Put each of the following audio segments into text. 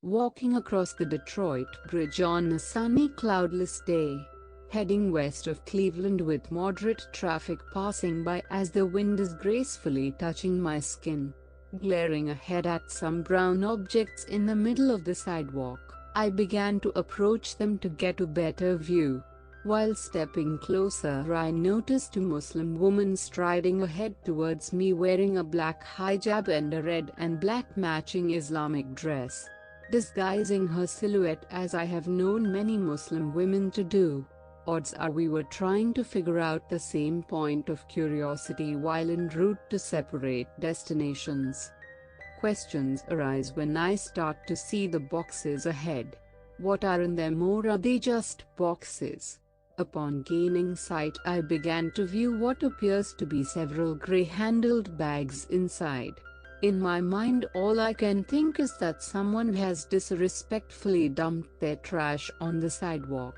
walking across the Detroit Bridge on a sunny cloudless day, heading west of Cleveland with moderate traffic passing by as the wind is gracefully touching my skin. Glaring ahead at some brown objects in the middle of the sidewalk, I began to approach them to get a better view. While stepping closer, I noticed a Muslim woman striding ahead towards me wearing a black hijab and a red and black matching Islamic dress, disguising her silhouette as I have known many Muslim women to do. Odds are we were trying to figure out the same point of curiosity while en route to separate destinations. Questions arise when I start to see the boxes ahead. What are in them, or are they just boxes? Upon gaining sight, I began to view what appears to be several gray-handled bags inside. In my mind, all I can think is that someone has disrespectfully dumped their trash on the sidewalk.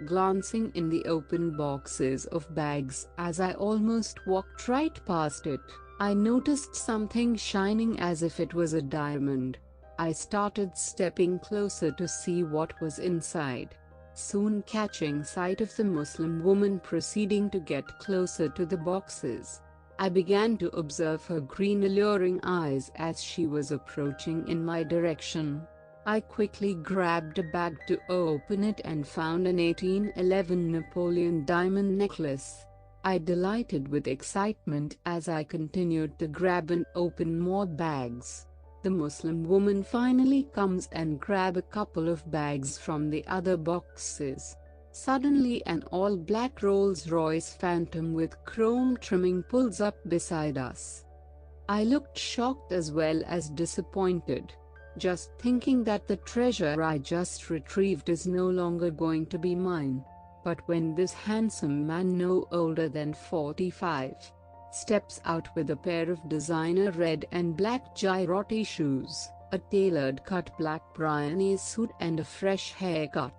Glancing in the open boxes of bags as I almost walked right past it, I noticed something shining as if it was a diamond. I started stepping closer to see what was inside, soon catching sight of the Muslim woman proceeding to get closer to the boxes. I began to observe her green alluring eyes as she was approaching in my direction. I quickly grabbed a bag to open it and found an 1811 Napoleon diamond necklace. I delighted with excitement as I continued to grab and open more bags. The Muslim woman finally comes and grabs a couple of bags from the other boxes. Suddenly an all-black Rolls-Royce Phantom with chrome trimming pulls up beside us. I looked shocked as well as disappointed, just thinking that the treasure I just retrieved is no longer going to be mine. But when this handsome man, no older than 45, steps out with a pair of designer red and black Girotti shoes, a tailored cut black Bryony suit and a fresh haircut,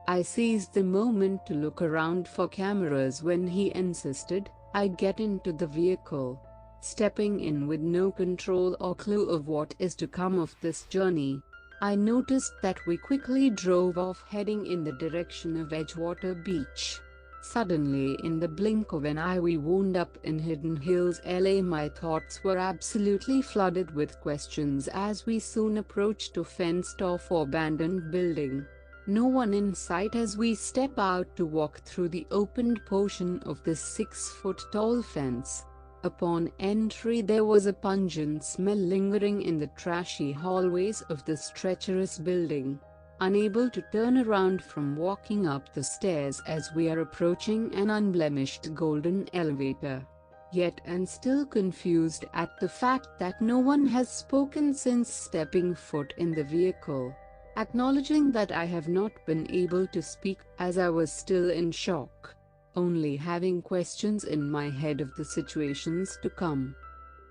I seized the moment to look around for cameras when he insisted I get into the vehicle. Stepping in with no control or clue of what is to come of this journey, I noticed that we quickly drove off heading in the direction of Edgewater Beach. Suddenly, in the blink of an eye, we wound up in Hidden Hills, LA. My thoughts were absolutely flooded with questions as we soon approached a fenced-off abandoned building. No one in sight as we step out to walk through the opened portion of this 6-foot-tall fence. Upon entry, there was a pungent smell lingering in the trashy hallways of this treacherous building. Unable to turn around from walking up the stairs as we are approaching an unblemished golden elevator, yet and still confused at the fact that no one has spoken since stepping foot in the vehicle, acknowledging that I have not been able to speak as I was still in shock, only having questions in my head of the situations to come.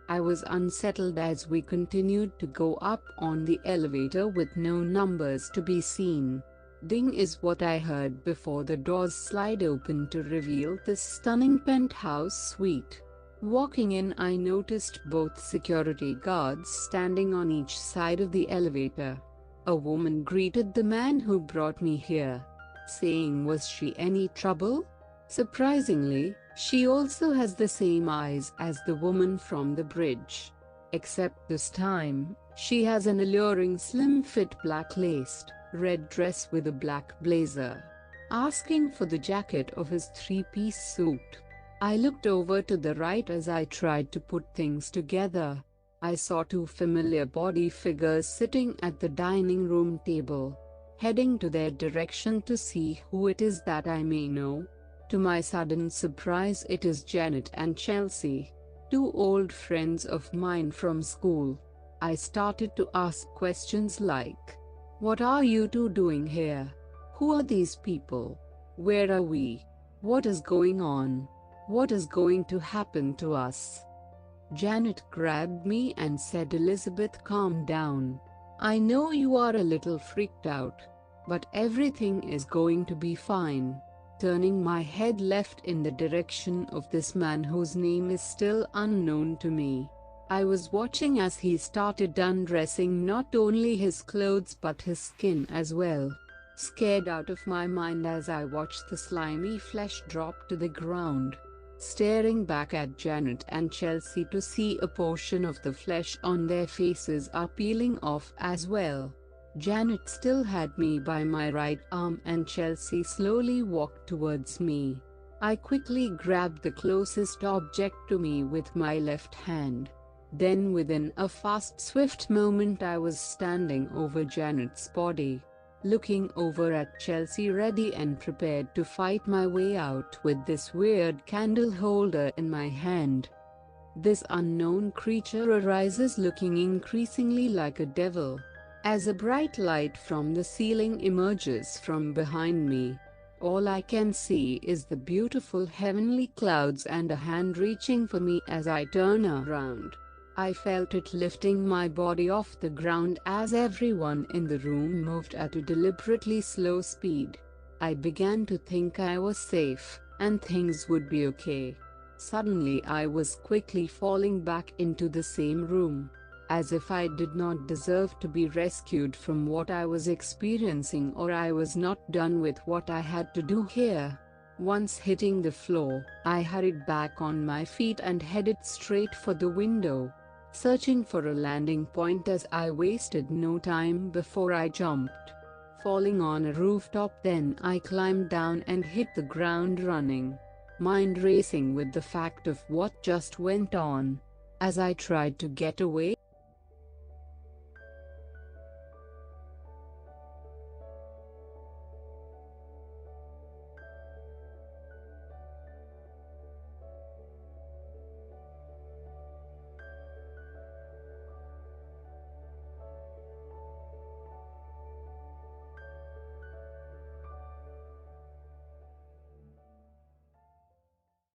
I was unsettled as we continued to go up on the elevator with no numbers to be seen. Ding is what I heard before the doors slide open to reveal this stunning penthouse suite. Walking in, I noticed both security guards standing on each side of the elevator. A woman greeted the man who brought me here, saying was she any trouble? Surprisingly, she also has the same eyes as the woman from the bridge, except this time, she has an alluring slim-fit black-laced, red dress with a black blazer. Asking for the jacket of his three-piece suit, I looked over to the right as I tried to put things together. I saw two familiar body figures sitting at the dining room table. Heading to their direction to see who it is that I may know. To my sudden surprise, it is Janet and Chelsea, two old friends of mine from school. I started to ask questions like, "What are you two doing here? Who are these people? Where are we? What is going on? What is going to happen to us?" Janet grabbed me and said, "Elizabeth, calm down. I know you are a little freaked out, but everything is going to be fine." Turning my head left in the direction of this man whose name is still unknown to me, I was watching as he started undressing not only his clothes but his skin as well. Scared out of my mind as I watched the slimy flesh drop to the ground. Staring back at Janet and Chelsea to see a portion of the flesh on their faces are peeling off as well. Janet still had me by my right arm and Chelsea slowly walked towards me. I quickly grabbed the closest object to me with my left hand. Then within a fast swift moment I was standing over Janet's body, looking over at Chelsea ready and prepared to fight my way out with this weird candle holder in my hand. This unknown creature arises looking increasingly like a devil, as a bright light from the ceiling emerges from behind me. All I can see is the beautiful heavenly clouds and a hand reaching for me as I turn around. I felt it lifting my body off the ground as everyone in the room moved at a deliberately slow speed. I began to think I was safe, and things would be okay. Suddenly I was quickly falling back into the same room, as if I did not deserve to be rescued from what I was experiencing or I was not done with what I had to do here. Once hitting the floor, I hurried back on my feet and headed straight for the window, searching for a landing point as I wasted no time before I jumped. Falling on a rooftop, then I climbed down and hit the ground running, mind racing with the fact of what just went on. As I tried to get away